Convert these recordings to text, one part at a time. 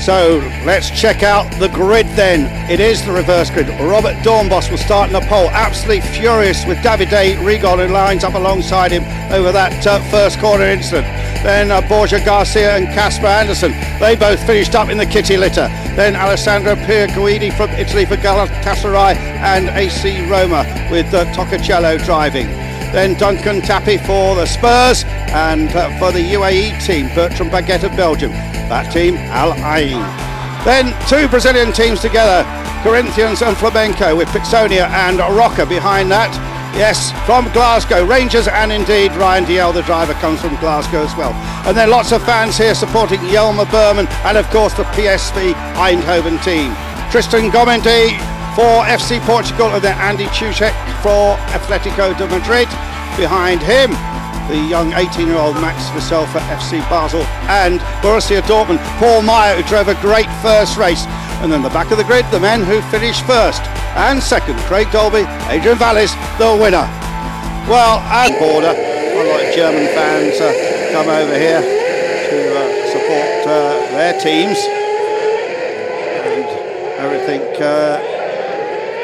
So let's check out the grid then. It is the reverse grid. Robert Dornbos will start in the pole, absolutely furious with Davide Rigon, who lines up alongside him over that first corner incident. Then Borja Garcia and Casper Anderson, they both finished up in the kitty litter. Then Alessandro Pierguidi from Italy for Galatasaray and AC Roma with Toccacello driving. Then Duncan Tappy for the Spurs, and for the UAE team, Bertrand Baguette of Belgium. That team, Al Ain. Then two Brazilian teams together, Corinthians and Flamenco, with Pixonia and Roca behind that. Yes, from Glasgow, Rangers, and indeed Ryan DL, the driver, comes from Glasgow as well. And then lots of fans here supporting Jelmer Berman and of course the PSV Eindhoven team. Tristan Gomendi for FC Portugal, and then Andy Chuchek for Atletico de Madrid. Behind him, the young 18-year-old Max Vassell for FC Basel, and Borussia Dortmund, Paul Meyer, who drove a great first race. And then the back of the grid, the men who finished first and second, Craig Dolby, Adrian Valles, the winner. Well, at the border, a lot of German fans come over here to support their teams, and everything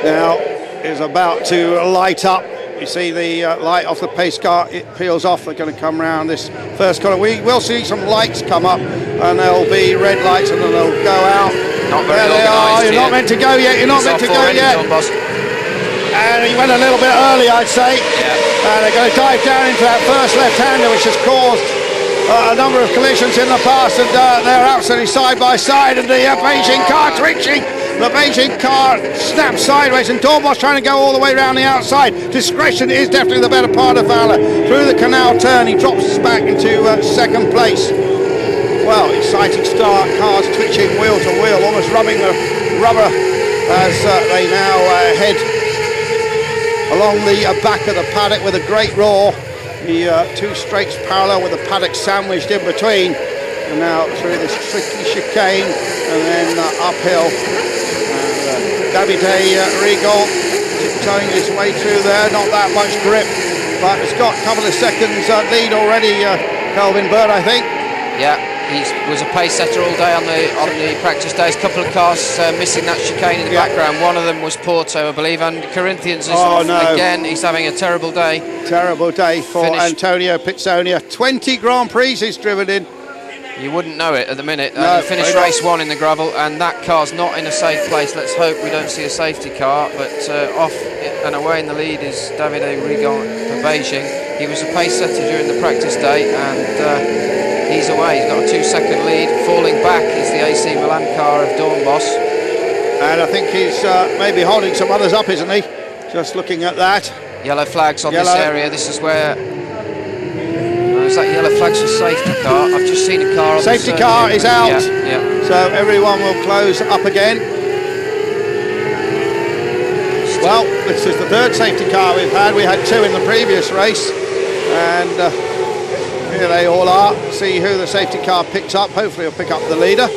now is about to light up. You see the light off the pace car, it peels off. They're going to come around this first corner. We will see some lights come up, and there'll be red lights, and then they'll go out. Not very there they are. You're not meant to go yet. You're not meant to go yet. And he went a little bit early, I'd say. Yeah. And they're going to dive down into that first left-hander, which has caused a number of collisions in the past, and they're absolutely side by side, and the Beijing car twitching. The Beijing car snaps sideways, and Dornbos trying to go all the way around the outside. Discretion is definitely the better part of valour. Through the canal turn, he drops us back into second place. Well, exciting start, cars twitching wheel to wheel, almost rubbing the rubber as they now head along the back of the paddock with a great roar. The two straights parallel with the paddock sandwiched in between. And now through this tricky chicane and then uphill. And Davide Rigon tiptoeing his way through there, not that much grip, but it's got a couple of seconds lead already, Kelvin Bird, I think. Yeah, he was a pace setter all day on the practice days. A couple of cars missing that chicane in the background. One of them was Porto, I believe, and Corinthians is again. He's having a terrible day. Terrible day for Antonio Pizzonia. 20 Grand Prix he's driven in. You wouldn't know it at the minute. No, he finished race one in the gravel, and that car's not in a safe place. Let's hope we don't see a safety car, but off and away in the lead is Davide Rigon for Beijing. He was a pace setter during the practice day, and he's away. He's got a 2-second lead. Falling back is the AC Milan car of Dornbos. And I think he's maybe holding some others up, isn't he? Just looking at that. Yellow flags on this area. This is where... Is that yellow flags for safety car? I've just seen a car. Safety car is out. Yeah, yeah. So everyone will close up again. Well, this is the third safety car we've had. We had two in the previous race, and here they all are. See who the safety car picks up. Hopefully, he'll pick up the leader.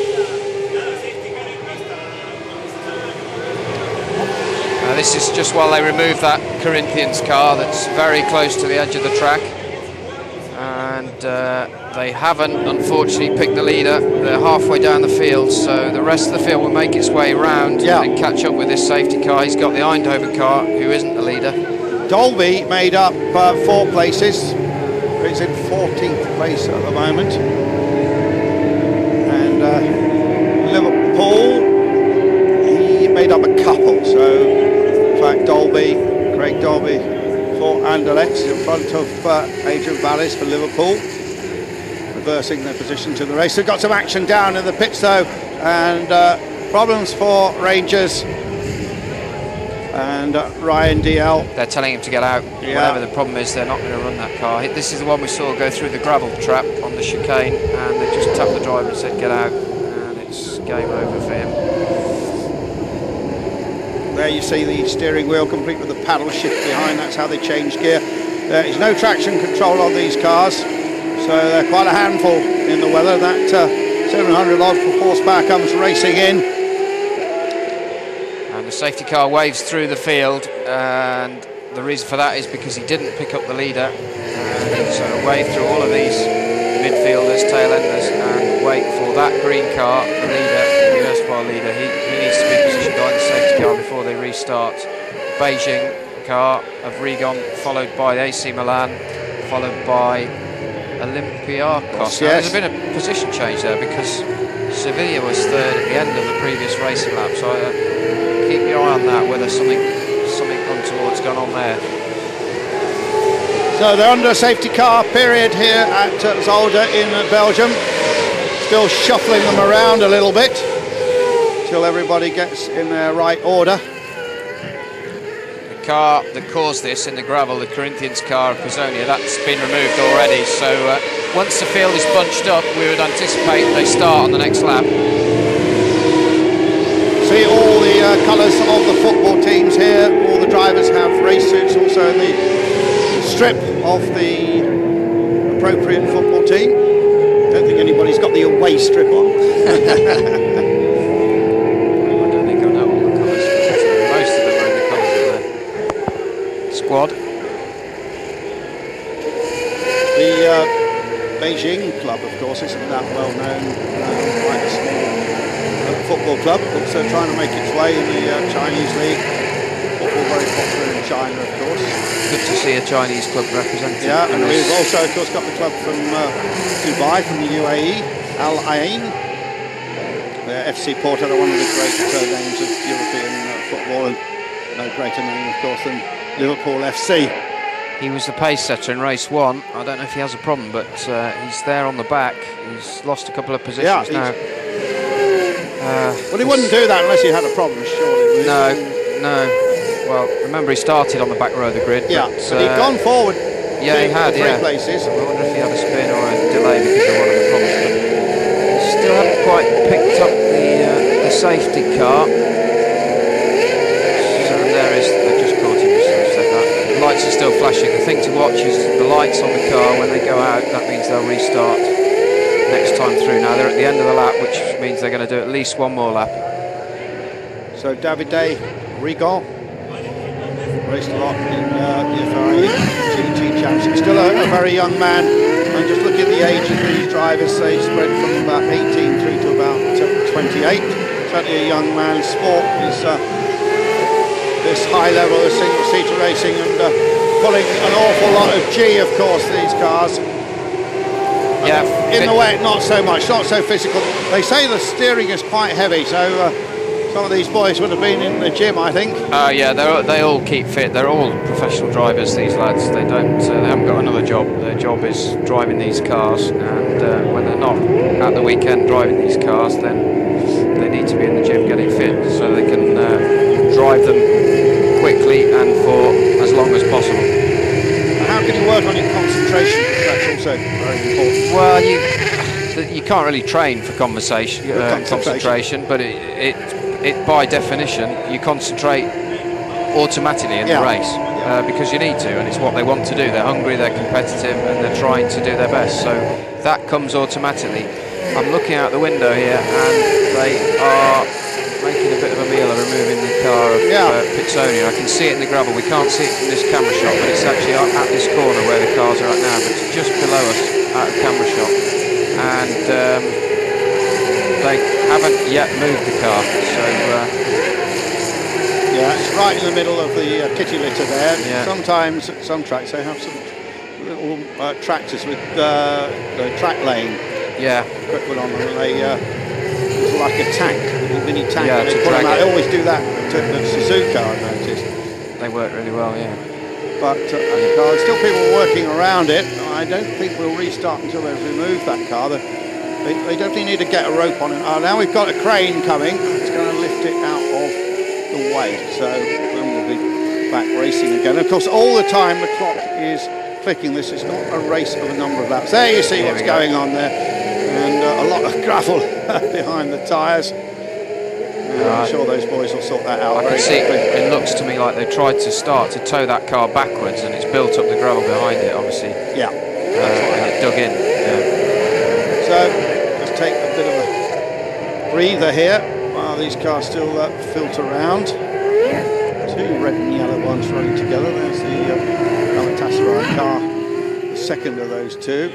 This is just while they remove that Corinthians car that's very close to the edge of the track. And they haven't, unfortunately, picked the leader. They're halfway down the field, so the rest of the field will make its way round and catch up with this safety car. He's got the Eindhoven car, who isn't the leader. Dolby made up 4 places. He's in 14th place at the moment. And Liverpool, he made up a couple. So, in fact, Craig Dolby for Anderlecht in front of Adrian Valles for Liverpool, reversing their positions in the race. They've got some action down in the pits though, and problems for Rangers and Ryan DL. They're telling him to get out. Whatever the problem is, they're not going to run that car. This is the one we saw go through the gravel trap on the chicane, and they just tapped the driver and said get out, and it's game over for him. There you see the steering wheel complete with the paddle shift behind. That's how they change gear. There is no traction control on these cars, so they're quite a handful in the weather. That 700 odd horsepower comes racing in. And the safety car waves through the field, and the reason for that is because he didn't pick up the leader. So waved through all of these midfielders, tail enders, and wait for that green car, the leader, the erstwhile leader. He needs to be positioned behind the safety car before they restart. Beijing car of Rigon, followed by AC Milan, followed by Olympiacos. Now, there's been a position change there because Sevilla was third at the end of the previous racing lap, so keep your eye on that, whether something untoward's gone on there. So they're under a safety car period here at Zolder in Belgium. Still shuffling them around a little bit till everybody gets in their right order. The car that caused this in the gravel, the Corinthians car of Pisonia, that's been removed already. So once the field is bunched up, we would anticipate they start on the next lap. See all the colours of the football teams here. All the drivers have race suits also in the strip of the appropriate football team. Don't think anybody's got the away strip on. I don't think I know all the colours. Most of them are in the colours of the squad. The Beijing club, of course, isn't that well known. Quite a small football club, also trying to make its way in the Chinese league. Football very popular in China, of course. Good to see a Chinese club represented. Yeah, and we've also, of course, got the club from Dubai, from the UAE, Al Ain. FC Porto, one of the great names of European football, and no greater name, of course, than Liverpool FC. He was the pace setter in race 1. I don't know if he has a problem, but he's there on the back. He's lost a couple of positions now. Well, he wouldn't do that unless he had a problem, surely. No. Well, remember he started on the back row of the grid. Yeah, but he'd gone forward. Yeah, he had, three places. I wonder if he had a spin or a delay because of one of the problems. But he still hadn't quite picked up the safety car. So there is, they've just caught him, just said that. The lights are still flashing. The thing to watch is the lights on the car. When they go out, that means they'll restart next time through. Now they're at the end of the lap, which means they're going to do at least one more lap. So Davide Rigon raced a lot in the FRA GT Championship. Still a very young man, and just looking at the age of these drivers, they spread from about 18 through to about 28. Certainly a young man's sport is this high level of single-seater racing, and pulling an awful lot of G, of course, these cars. Yeah, in the way, not so much, not so physical. They say the steering is quite heavy, so some of these boys would have been in the gym, I think. Yeah, they all keep fit. They're all professional drivers, these lads. They haven't got another job. Their job is driving these cars, and when they're not at the weekend driving these cars, then they need to be in the gym getting fit so they can drive them quickly and for as long as possible. How can you work on your concentration? That's also very important. Well, you can't really train for concentration, but it by definition you concentrate automatically in the race because you need to, and it's what they want to do. They're hungry, they're competitive, and they're trying to do their best. So that comes automatically. I'm looking out the window here, and they are making a bit of a meal of removing the car of Pisonia. I can see it in the gravel. We can't see it from this camera shot, but it's actually at this corner where the cars are at now, but it's just below us out of camera shot. And they haven't yet moved the car, so yeah, it's right in the middle of the kitty litter there. Sometimes at some tracks they have some little tractors with the track lane equipment on them, and they it's like a tank, a mini tank. Yeah, they put them out. They always do that to the Suzuka, I've noticed. They work really well, But there's still people working around it. I don't think we'll restart until they've removed that car. They definitely need to get a rope on it. Now we've got a crane coming. It's going to lift it out of the way. So then we'll be back racing again. Of course, all the time the clock is clicking. This is not a race of a number of laps. There you see what's going on there. And a lot of gravel behind the tyres. I'm sure those boys will sort that out. I can see it looks to me like they tried to tow that car backwards, and it's built up the gravel behind it, obviously. Yeah. And it dug in. So let's take a bit of a breather here while these cars still filter around. Two red and yellow ones running together. There's the Galatasaray car, the second of those two.